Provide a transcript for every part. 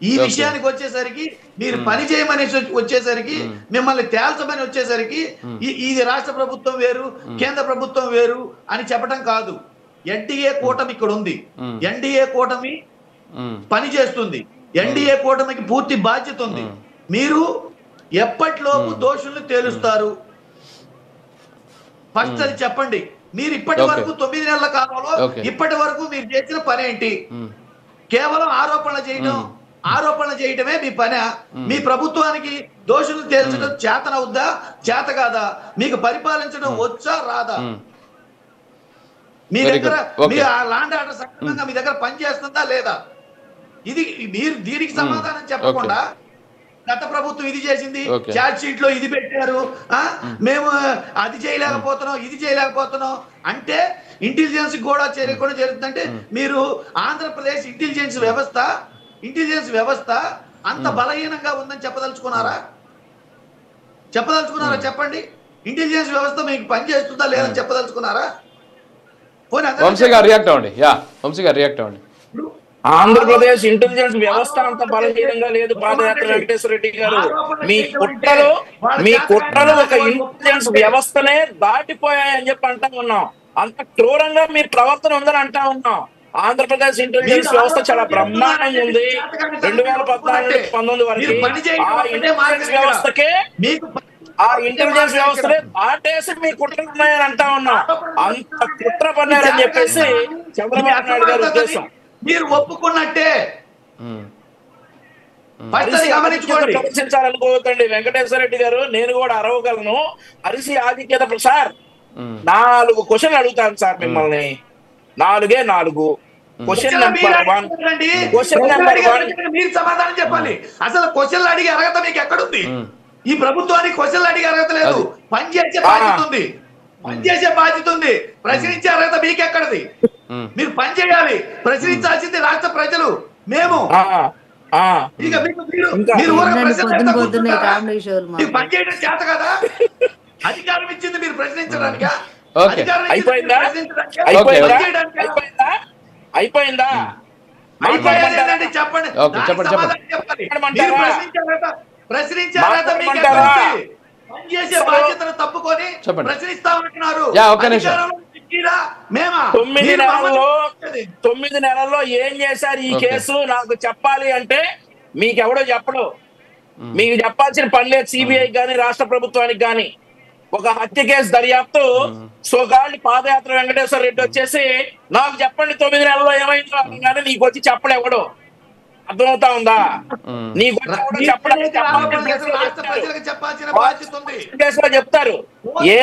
ఈ విషయానికి వచ్చేసరికి మీరు పని చేయమని వచ్చేసరికి మిమ్మల్ని తేల్చమని వచ్చేసరికి ఇది రాష్ట్ర ప్రభుత్వం వేరు కేంద్ర ప్రభుత్వం వేరు అని చెప్పడం కాదు. ఎన్డీఏ కూటమి ఇక్కడ ఉంది. ఎన్డీఏ కూటమి పని చేస్తుంది. ఎన్డీఏ కూటమికి పూర్తి బాధ్యత ఉంది. మీరు ఎప్పటిలోపు దోషుల్ని తేలుస్తారు ఫస్ట్ అది చెప్పండి. మీరు ఇప్పటి వరకు 9 నెలల కాలంలో ఇప్పటి వరకు మీరు చేసిన పని ఏంటి? కేవలం ఆరోపణలు చేయటమే మీ పని. మీ ప్రభుత్వానికి దోషులు తేల్చడం చేతనవుద్దా చేత కాదా? మీకు పరిపాలించడం వచ్చా రాదా? మీ దగ్గర మీ లాండ్ ఆర్డర్ సక్రమంగా మీ దగ్గర పని చేస్తుందా లేదా? ఇది మీరు దీనికి సమాధానం చెప్పకుండా గత ప్రభుత్వం ఇది చేసింది, చార్జ్ షీట్ లో ఇది పెట్టారు, మేము అది చేయలేకపోతున్నాం ఇది చేయలేకపోతున్నాం అంటే ఇంటెలిజెన్స్ కూడా చేయకుండా జరుగుతుందంటే మీరు ఆంధ్రప్రదేశ్ ఇంటెలిజెన్స్ వ్యవస్థ అంత బలహీనంగా ఉందని చెప్పదలుచుకున్నారా? చెప్పండి. ఇంటెలిజెన్స్ వ్యవస్థ మీకు పని చేస్తుందా లేదని చెప్పదలుచుకున్నారా? వంశీ గారు రియాక్ట్ అవ్వండి. ఆంధ్రప్రదేశ్ ఇంటెలిజెన్స్ వ్యవస్థ అంత బలహీనంగా లేదు పాదయాత్ర వెంకటేశ్వర రెడ్డి గారు. మీ కుట్రలు ఒక ఇంటెలిజెన్స్ వ్యవస్థనే దాటిపోయాయని చెప్పి అంటా ఉన్నాం. అంత క్రూరంగా మీ ప్రవర్తన ఉందని అంటా ఉన్నాం. ఆంధ్రప్రదేశ్ ఇంటెలిజెన్స్ వ్యవస్థ చాలా బ్రహ్మాండంగా ఉంది. 2014-19 వరకు ఆ ఇంటెలిజెన్స్ వ్యవస్థనే దాటేసి మీ కుట్రలు ఉన్నాయని అంటా ఉన్నాం. అంత కుట్ర పన్నారని చెప్పేసి చంద్రబాబు నాయుడు గారి ఉద్దేశం. మీరు ఒప్పుకున్నట్టే ప్రదర్శించాలనుకోవద్దండి వెంకటేశ్వర రెడ్డి గారు. నేను కూడా అరవగలను. అరిసి ఆధిక్యత సార్ 4 క్వశ్చన్లు అడుగుతాను సార్ మిమ్మల్ని. 4 క్వశ్చన్ నెంబర్ 1 మీరు సమాధానం చెప్పాలి. అసలు క్వశ్చన్లు అడిగే అర్హత మీకు ఎక్కడుంది? ఈ ప్రభుత్వానికి క్వశ్చన్లు అడిగే అర్హత లేదు. పనిచేసే బాధ్యత ఉంది. ప్రశ్నించే అర్హత మీకెక్కడది? మీరు పని చేయాలి. ప్రశ్నించాల్సింది రాష్ట్ర ప్రజలు, మేము. పని చేయడం చేత కదా? అధికారం ఇచ్చింది మీరు ప్రశ్నించడానికా? అయిపోయిందా? చెప్పండి. ప్రశ్నించే అర్హత పనిచేసే బాధ్యతను తప్పుకొని ప్రశ్నిస్తామంటున్నారు. 9 నెలల్లో ఏం చేశారు ఈ కేసు నాకు చెప్పాలి అంటే మీకెవడో చెప్పడు. మీకు చెప్పాల్సిన పని లేదు. సిబిఐ కానీ రాష్ట్ర ప్రభుత్వానికి కానీ ఒక హత్య కేసు దర్యాప్తు సోగాళ్ళి పాదయాత్ర వెంకటేశ్వర రెడ్డి వచ్చేసి నాకు చెప్పండి 9 నెలల్లో ఏమైందో కానీ నీకు వచ్చి చెప్పడెవడు? అర్థమవుతా ఉందా? నీకు చెప్తారు ఏ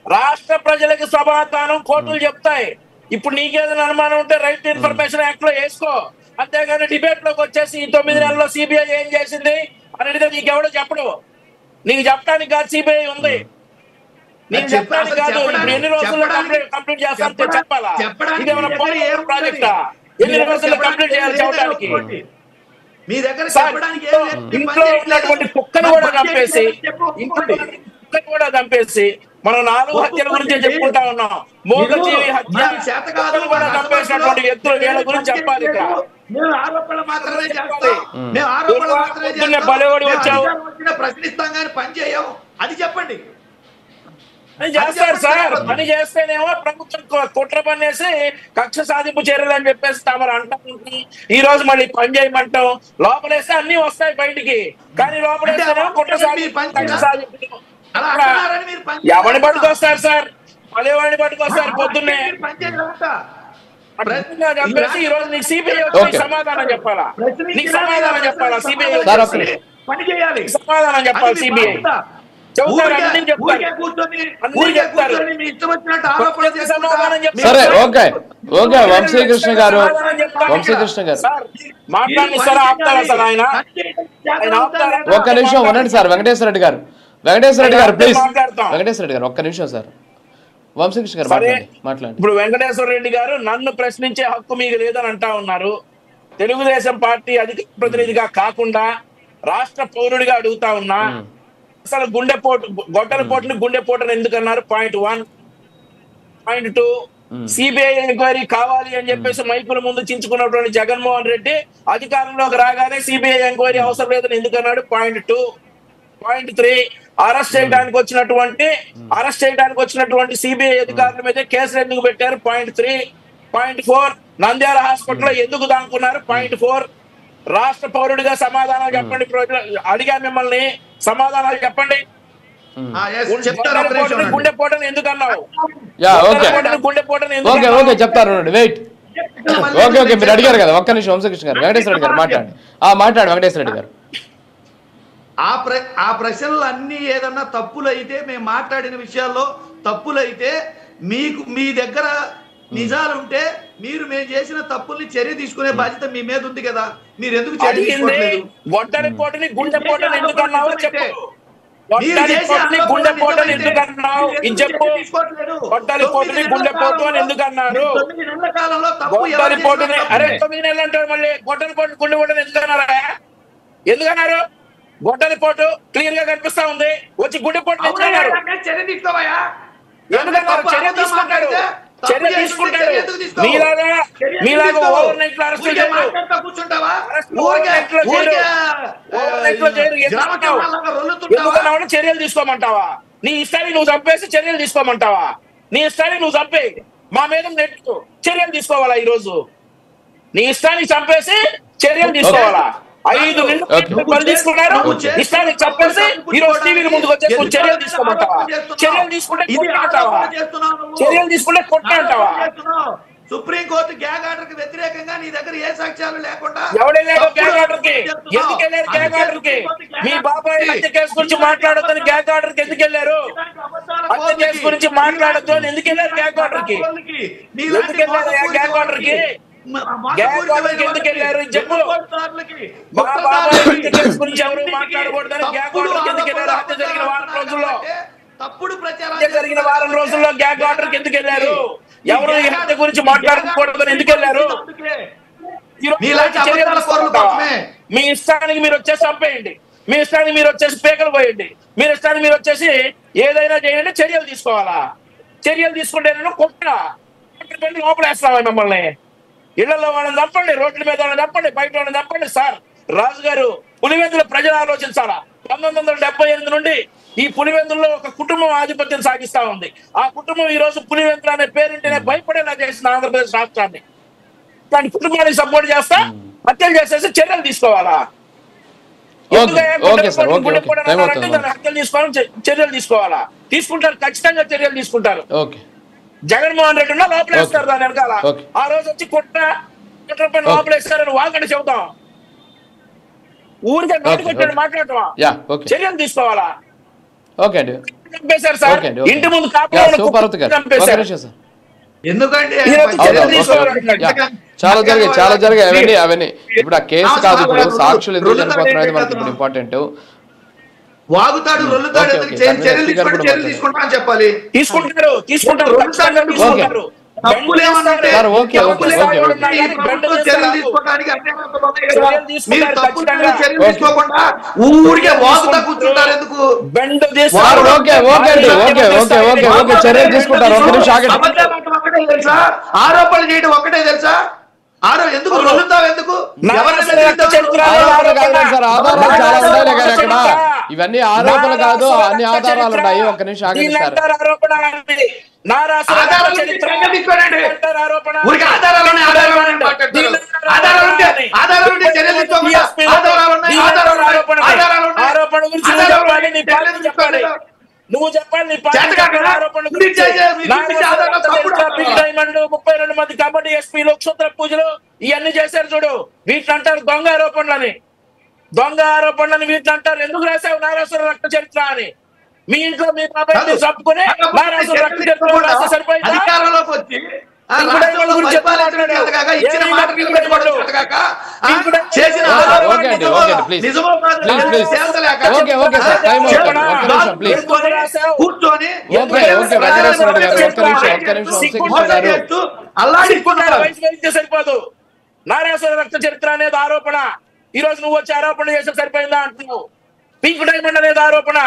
రాష్ట్ర ప్రజలకు సమాధానం కోర్టులు చెప్తాయి. ఇప్పుడు నీకేదైనా అనుమానం ఉంటే రైట్ టు ఇన్ఫర్మేషన్ యాక్ట్ లో వేసుకో. అంతేగాని డిబేట్ లోకి వచ్చేసి 9 నెలల్లో సిబిఐ ఏం చేసింది అనేది నీకెవడో చెప్పడు. నీకు చెప్పడానికి కాదు సిబిఐ ఉంది. నేను చెప్పడానికి కాదు. ఇప్పుడు ఎన్ని రోజుల్లో కంప్లీట్ చేస్తాను చెప్పాలా? ఇదేమైనా ప్రాజెక్టా? ఎన్ని రోజుల్లో కంప్లీట్ చేయాలి చెప్పడానికి? ఇంట్లో ఉన్నటువంటి కుక్కను కూడా చంపేసి మనం 4 హత్యల గురించి చెప్పుకుంటా ఉన్నాం. మోగజీవి హత్య కూడా చంపేసినటువంటి వ్యక్తులు వీళ్ళ గురించి చెప్పాలి. బలవాడి వచ్చావు ప్రశ్నిస్తాం కానీ పని చేయవు అది చెప్పండి. చేస్తారు సార్. పని చేస్తేనేమో ప్రభుత్వం కుట్ర పనేసి కక్ష సాధింపు చర్యలు అని చెప్పేసి తమరు అంటాం. ఈ రోజు మళ్ళీ పని చేయమంటాం. లోపలేస్తే అన్ని వస్తాయి బయటికి. కానీ లోపలేస్తేనేమో కుట్ర సాధింపు. ఎవరిని పట్టుకొస్తారు సార్? పలేవాడిని పట్టుకొస్తారు పొద్దున్నే. చంపేసి ఈ రోజు నీకు సిబిఐ వచ్చి సమాధానం చెప్పాలా? నీకు సమాధానం చెప్పాలా? సిబిఐ సమాధానం చెప్పాలి. సిబిఐ సరే ఓకే వంశీకృష్ణ గారు ఒక్క నిమిషం ఉండండి సార్. వెంకటేశ్వర రెడ్డి గారు ప్లీజ్. వెంకటేశ్వర రెడ్డి గారు ఒక్క నిమిషం సార్. వంశీకృష్ణ గారు మాట్లాడండి. ఇప్పుడు వెంకటేశ్వర రెడ్డి గారు నన్ను ప్రశ్నించే హక్కు మీకు లేదని అంటా ఉన్నారు. తెలుగుదేశం పార్టీ అధికార ప్రతినిధిగా కాకుండా రాష్ట్ర పౌరుడిగా అడుగుతా ఉన్నా. అసలు గొడ్డలి పోటుని గుండెపోటుని ఎందుకన్నారు? పాయింట్ 1. పాయింట్ 2 సిబిఐ ఎంక్వైరీ కావాలి అని చెప్పేసి మైకుల ముందు చించుకున్నటువంటి జగన్మోహన్ రెడ్డి అధికారంలోకి రాగానే సిబిఐ ఎంక్వైరీ అవసరం లేదని ఎందుకన్నాడు. పాయింట్ 2. పాయింట్ 3 అరెస్ట్ చేయడానికి వచ్చినటువంటి సిబిఐ అధికారుల మీద కేసులు ఎందుకు పెట్టారు. పాయింట్ 3. పాయింట్ 4 నంద్యాల హాస్పిటల్లో ఎందుకు దాక్కున్నారు. పాయింట్ 4 రాష్ట్ర పౌరుడిగా సమాధానాలు చెప్పండి. అడిగా మిమ్మల్ని సమాధానాలు చెప్పండి. గుండెపోటని ఎందుకు అన్నావు. గుండెపోటని చెప్తారు. వెయిట్. ఓకే మీరు అడిగారు కదా, ఒక్క నిమిషం. వంశకృష్ణ గారు, వెంకటేశ్వర రెడ్డి గారు మాట్లాడు వెంకటేశ్వర రెడ్డి గారు. ఆ ప్రశ్నలు అన్ని ఏదన్నా తప్పులైతే, మేము మాట్లాడిన విషయాల్లో తప్పులైతే, మీ దగ్గర నిజాలుంటే మీరు మేము చేసిన తప్పుల్ని చర్య తీసుకునే బాధ్యత మీ మీద ఉంది కదా. మీరు ఎందుకు చర్య తీసుకోవట్లేదు. ఎందుకన్నారు. గొడ్డలిపోటు క్లియర్ గా కనిపిస్తా ఉంది. వచ్చి గుండెపోటు చర్య తీసుకోవా. చర్య తీసుకుంటారు. మీలాగా ఓవర్ నైట్ లో అరెస్ట్ ఎందుకన్నా చర్యలు తీసుకోమంటావా. నీ ఇష్టాన్ని నువ్వు చంపేసి చర్యలు తీసుకోమంటావా. నీ ఇష్టాన్ని నువ్వు చంపే మా మీద నెట్టు చర్యలు తీసుకోవాలా. ఈ రోజు నీ ఇష్టాన్ని చంపేసి చర్యలు తీసుకోవాలా. 5 నిమిషాలు తీసుకున్నారు. ఇష్టానికి చంపేసి ఈ రోజు టీవీల ముందుకు వచ్చేసి చర్యలు తీసుకోమంటావా. చర్యలు తీసుకుంటే కొట్టంటావా. సుప్రీంకోర్టు గ్యాగ్ ఆర్డర్ కి వ్యతిరేకంగా నీ దగ్గర ఏ సాక్ష్యాలు లేకుండా ఎవడెళ్ళాడు గ్యాగ్ ఆర్డర్ కి. ఎందుకు వెళ్ళారు గ్యాగ్ ఆర్డర్ కి. మీ బాబాయ్ హత్య కేసు గురించి మాట్లాడొద్దని గ్యాగ్ ఆర్డర్ కి ఎందుకు వెళ్ళారు. హత్య కేసు గురించి మాట్లాడొద్దు అని ఎందుకు వెళ్ళారు గ్యాగ్ ఆర్డర్ కి. ఎందుకు వెళ్ళారు గ్యాగ్ ఆర్డర్ కి. గ్యాగ్ ఆర్డర్ కి ఎందుకు వెళ్ళారు చెప్పు. మా బాబాయ్ హత్య కేసు గురించి ఎవరు మాట్లాడకూడదని గ్యాగ్ ఆర్డర్ కి ఎందుకు వెళ్ళారు. హత్య జరిగిన వారం రోజుల్లో గ్యాగ్ ఆర్డర్ కి ఎందుకు వెళ్ళారు. ఎవరు ఈ హత్య గురించి మాట్లాడకూడదని ఎందుకు వెళ్ళారు. మీ ఇష్టానికి మీరు వచ్చేసి చంపేయండి. మీ ఇష్టానికి మీరు వచ్చేసి పేకలు పోయండి. మీరు ఇష్టానికి మీరు వచ్చేసి ఏదైనా చేయండి. చర్యలు తీసుకోవాలా. చర్యలు తీసుకుంటే కొట్టా లోపలేస్తావా మిమ్మల్ని. ఇళ్లలో వాళ్ళని చంపండి, రోడ్ల మీద వాళ్ళని చంపండి, బయట వాళ్ళని చంపండి. సార్ రాజు గారు, పులివెందుల ప్రజలు ఆలోచించాలా. 1978 నుండి ఈ పులివెందుల్లో ఒక కుటుంబం ఆధిపత్యం సాగిస్తా ఉంది. ఆ కుటుంబం ఈ రోజు పులివెందులు అనే పేరుంటేనే భయపడేలా చేసిన ఆంధ్రప్రదేశ్ రాష్ట్రాన్ని. దాని కుటుంబానికి సపోర్ట్ చేస్తా హత్యలు చేసేసి చర్యలు తీసుకోవాలా. హత్యలు తీసుకోవాలని చర్యలు తీసుకోవాలా. తీసుకుంటారు, ఖచ్చితంగా చర్యలు తీసుకుంటారు. జగన్మోహన్ రెడ్డి ఉన్నా లోపలేస్తారు దాని వెనకాల. ఆ రోజు వచ్చి కుట్ర లోపలేస్తారని వాళ్ళకంటే చెబుతాం. ఊరికే నోటికొచ్చాడు మాట్లాడటమా. చర్యలు తీసుకోవాలా. చంపేశారు సార్. ఇంటి ముందు ఎందుకండి చాలా జరిగాయి అవన్నీ. ఇప్పుడు ఆ కేసు కాదు, ఇప్పుడు సాక్షులు ఎందుకు చనిపోతున్నారు మనకి ఇప్పుడు ఇంపార్టెంట్. వాగుతాడు, రొల్లుతాడు, చర్యలు తీసుకుంటా అని చెప్పాలి. తీసుకుంటారు. తీసుకోకుండా ఊరికే వాగుతా కూర్చుంటారు ఎందుకు. ఆరోపణలు చేయడం ఒక్కటే తెలుసా. ఎందుకు రొల్లుతావు ఎందుకు. ఇవన్నీ ఆరోపణలు కాదు, అన్ని ఆధారాలు ఉన్నాయి. ఒక్క నిమిషం ఆగండి సార్. నువ్వు చెప్పాలి. 32 మంది కబడ్డీ ఎస్పీలు, క్షుద్ర పూజలు ఇవన్నీ చేశారు చూడు. వీటిని అంటారు దొంగ ఆరోపణలని. వీటిని అంటారు. ఎందుకు రాశావు నారాసుర రక్త చరిత్ర అని. మీ ఇంట్లో మీ బాబాయ్ చెప్పుకుని నారాసుర రక్త చరిత్ర రాస్తే సరిపోయింది. అధికారంలోకి వచ్చి సరిపోదు. నారాసుర రక్త చరిత్ర అనేది ఆరోపణ. ఈ రోజు నువ్వు వచ్చి ఆరోపణ చేస్తే సరిపోయిందా అంటున్నావు. పింక్ డైమండ్ అనేది ఆరోపణ.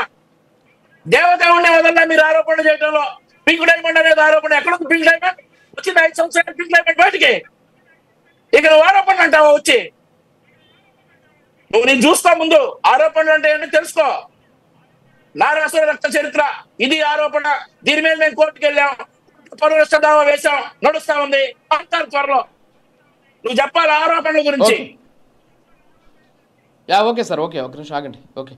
దేవత ఉండే వదల్లా మీరు ఆరోపణ చేయడంలో. పింక్ డైమండ్ అనేది ఆరోపణ. ఎక్కడ ఉంది పింక్ డైమండ్? వచ్చింది 5 సంవత్సరాలు పింక్ డైమండ్ బయటికి. ఇక నువ్వు ఆరోపణ అంటావా వచ్చి? నువ్వు నేను చూసుకో, ముందు ఆరోపణలు అంటే ఏంటో తెలుసుకో. నారాసుర రక్త చరిత్ర ఇది ఆరోపణ. దీని మీద మేము కోర్టుకు వెళ్ళాం, పరువు నష్ట దావా వేశాం, నడుస్తా ఉంది. అంటారు త్వరలో. నువ్వు చెప్పాలి ఆరోపణల గురించి. యా ఓకే సార్, ఓకే, ఒక నిమిషం ఆగండి. ఓకే.